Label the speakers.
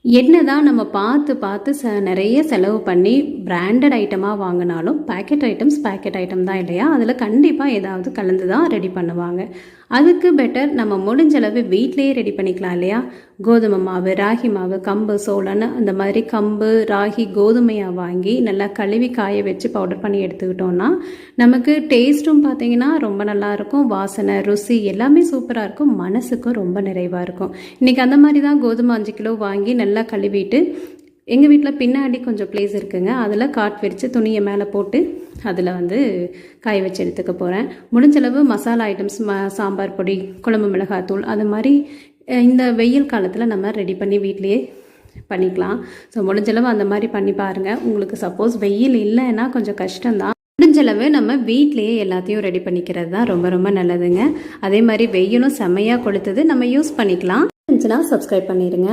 Speaker 1: என்னதான் நம்ம பார்த்து பார்த்து நிறைய செலவு பண்ணி பிராண்டட் ஐட்டமாக வாங்கினாலும் பேக்கெட் ஐட்டம் தான் இல்லையா, அதில் கண்டிப்பாக ஏதாவது கலந்து தான் ரெடி பண்ணுவாங்க. அதுக்கு பெட்டர் நம்ம முடிஞ்சளவு வீட்டிலேயே ரெடி பண்ணிக்கலாம் இல்லையா. கோதுமை மாவு, ராகி மாவு, கம்பு, சோளன்னு அந்த மாதிரி கம்பு, ராகி, கோதுமையாக வாங்கி நல்லா கழுவி காய வச்சு பவுடர் பண்ணி எடுத்துக்கிட்டோன்னா நமக்கு டேஸ்ட்டும் பார்த்திங்கன்னா ரொம்ப நல்லாயிருக்கும். வாசனை, ருசி எல்லாமே சூப்பராக இருக்கும். மனசுக்கும் ரொம்ப நிறைவாக இருக்கும். இன்றைக்கி அந்த மாதிரி தான் கோதுமை 5 கிலோ வாங்கி நல்லா கழுவிட்டு எங்கள் வீட்டில் பின்னாடி கொஞ்சம் பிளேஸ் இருக்குங்க, அதில் காட் விரித்து துணியை மேலே போட்டு அதில் காய வச்சு எடுத்துக்க போகிறேன். முடிஞ்சளவு மசாலா ஐட்டம்ஸ், சாம்பார் பொடி, குழம்பு மிளகாத்தூள், அது மாதிரி இந்த வெயில் காலத்தில் நம்ம ரெடி பண்ணி வீட்லேயே பண்ணிக்கலாம். ஸோ முடிஞ்சளவு அந்த மாதிரி பண்ணி பாருங்கள். உங்களுக்கு சப்போஸ் வெயில் இல்லைன்னா கொஞ்சம் கஷ்டம்தான். முடிஞ்சளவு நம்ம வீட்லேயே எல்லாத்தையும் ரெடி பண்ணிக்கிறது தான் ரொம்ப ரொம்ப நல்லதுங்க. அதே மாதிரி வெயிலும் செம்மையாக கொளுத்துது, நம்ம யூஸ் பண்ணிக்கலாம். இருந்துச்சுன்னா சப்ஸ்கிரைப் பண்ணிடுங்க.